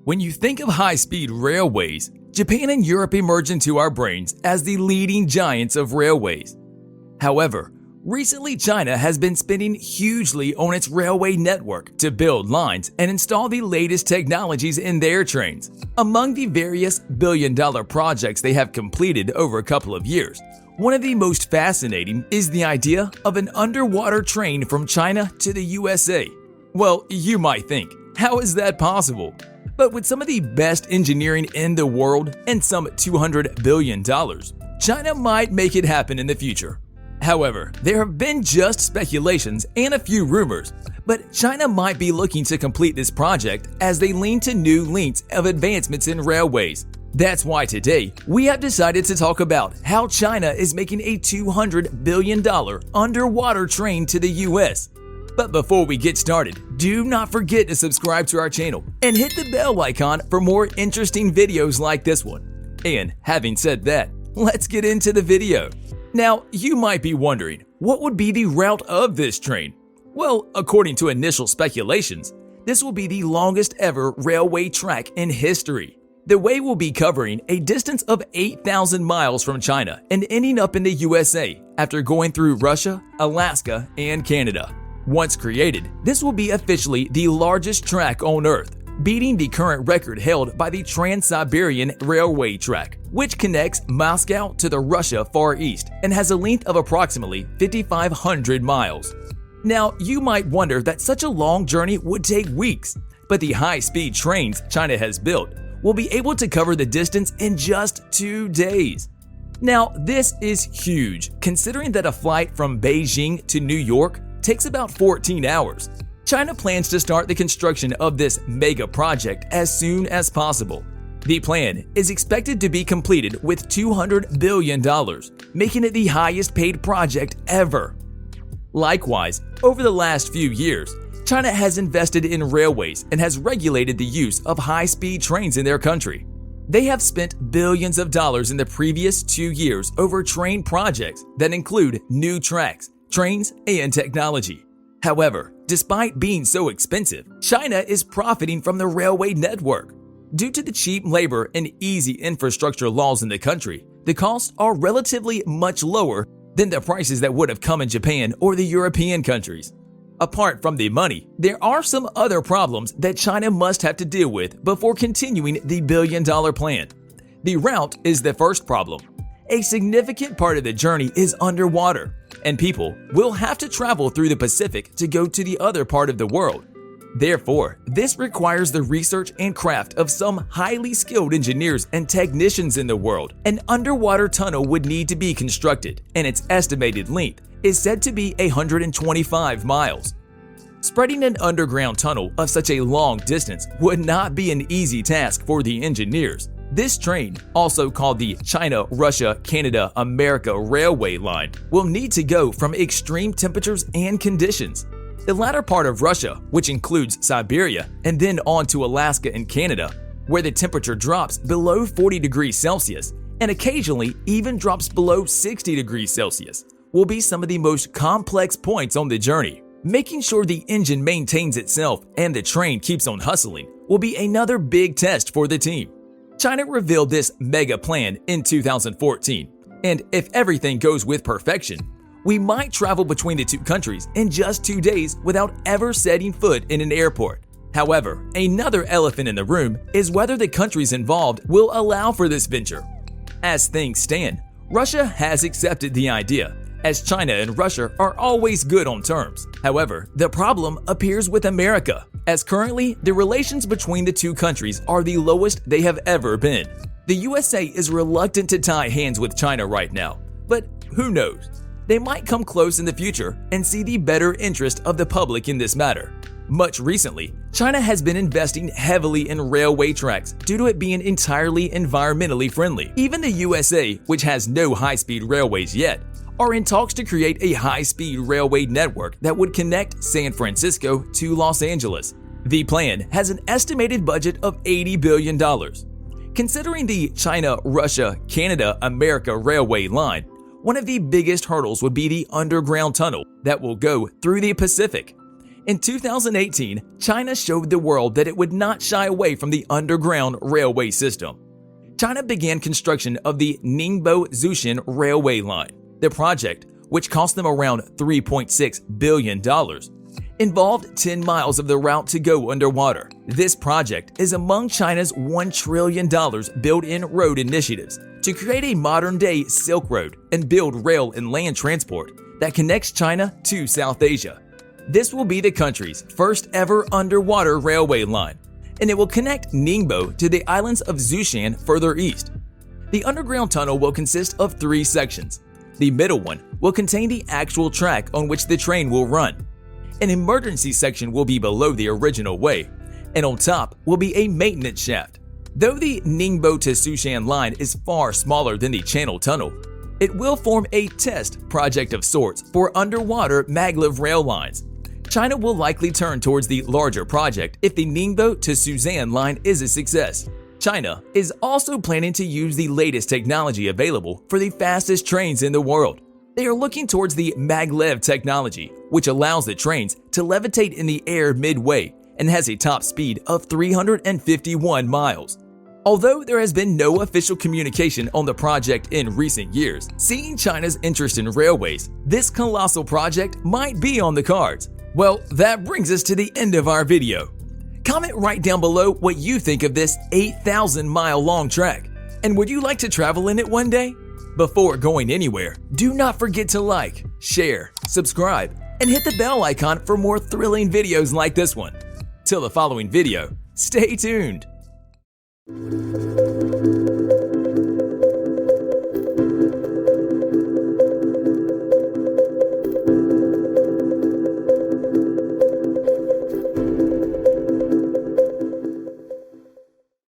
When you think of high-speed railways, Japan and Europe emerge into our brains as the leading giants of railways. However, recently China has been spending hugely on its railway network to build lines and install the latest technologies in their trains. Among the various billion-dollar projects they have completed over a couple of years, one of the most fascinating is the idea of an underwater train from China to the USA. Well, you might think, how is that possible? But with some of the best engineering in the world and some $200 billion, China might make it happen in the future. However, there have been just speculations and a few rumors, but China might be looking to complete this project as they lean to new links of advancements in railways. That's why today, we have decided to talk about how China is making a $200 billion underwater train to the US. But before we get started, do not forget to subscribe to our channel and hit the bell icon for more interesting videos like this one. And having said that, let's get into the video. Now, you might be wondering, what would be the route of this train? Well, according to initial speculations, this will be the longest ever railway track in history. The way will be covering a distance of 8,000 miles from China and ending up in the USA after going through Russia, Alaska, and Canada. Once created, this will be officially the largest track on Earth, beating the current record held by the Trans-Siberian Railway track, which connects Moscow to the Russia Far East and has a length of approximately 5,500 miles. Now, you might wonder that such a long journey would take weeks, but the high-speed trains China has built will be able to cover the distance in just 2 days. Now, this is huge, considering that a flight from Beijing to New York takes about 14 hours. China plans to start the construction of this mega project as soon as possible. The plan is expected to be completed with $200 billion, making it the highest paid project ever. Likewise, over the last few years, China has invested in railways and has regulated the use of high-speed trains in their country. They have spent billions of dollars in the previous 2 years over train projects that include new tracks, trains, and technology. However, despite being so expensive, China is profiting from the railway network. Due to the cheap labor and easy infrastructure laws in the country, the costs are relatively much lower than the prices that would have come in Japan or the European countries. Apart from the money, there are some other problems that China must have to deal with before continuing the billion-dollar plan. The route is the first problem. A significant part of the journey is underwater, and people will have to travel through the Pacific to go to the other part of the world. Therefore, this requires the research and craft of some highly skilled engineers and technicians in the world. An underwater tunnel would need to be constructed, and its estimated length is said to be 125 miles. Spreading an underground tunnel of such a long distance would not be an easy task for the engineers. This train, also called the China-Russia-Canada-America Railway Line, will need to go from extreme temperatures and conditions. The latter part of Russia, which includes Siberia, and then on to Alaska and Canada, where the temperature drops below 40 degrees Celsius and occasionally even drops below 60 degrees Celsius, will be some of the most complex points on the journey. Making sure the engine maintains itself and the train keeps on hustling will be another big test for the team. China revealed this mega plan in 2014, and if everything goes with perfection, we might travel between the two countries in just 2 days without ever setting foot in an airport. However, another elephant in the room is whether the countries involved will allow for this venture. As things stand, Russia has accepted the idea, as China and Russia are always good on terms. However, the problem appears with America, as currently the relations between the two countries are the lowest they have ever been. The USA is reluctant to tie hands with China right now, but who knows? They might come close in the future and see the better interest of the public in this matter. Much recently, China has been investing heavily in railway tracks due to it being entirely environmentally friendly. Even the USA, which has no high-speed railways yet, are in talks to create a high-speed railway network that would connect San Francisco to Los Angeles. The plan has an estimated budget of $80 billion. Considering the China-Russia-Canada-America Railway Line, one of the biggest hurdles would be the underground tunnel that will go through the Pacific. In 2018, China showed the world that it would not shy away from the underground railway system. China began construction of the Ningbo-Zhoushan railway line. The project, which cost them around $3.6 billion, involved 10 miles of the route to go underwater. This project is among China's $1 trillion built-in road initiatives to create a modern-day Silk Road and build rail and land transport that connects China to South Asia. This will be the country's first ever underwater railway line, and it will connect Ningbo to the islands of Zhoushan further east. The underground tunnel will consist of 3 sections. The middle one will contain the actual track on which the train will run. An emergency section will be below the original way, and on top will be a maintenance shaft. Though the Ningbo to Zhoushan line is far smaller than the Channel Tunnel, it will form a test project of sorts for underwater maglev rail lines. China will likely turn towards the larger project if the Ningbo to Zhoushan line is a success. China is also planning to use the latest technology available for the fastest trains in the world. They are looking towards the maglev technology, which allows the trains to levitate in the air midway and has a top speed of 351 miles. Although there has been no official communication on the project in recent years, seeing China's interest in railways, this colossal project might be on the cards. Well, that brings us to the end of our video. Comment right down below what you think of this 8,000-mile long track, and would you like to travel in it one day? Before going anywhere, do not forget to like, share, subscribe, and hit the bell icon for more thrilling videos like this one. Till the following video, stay tuned.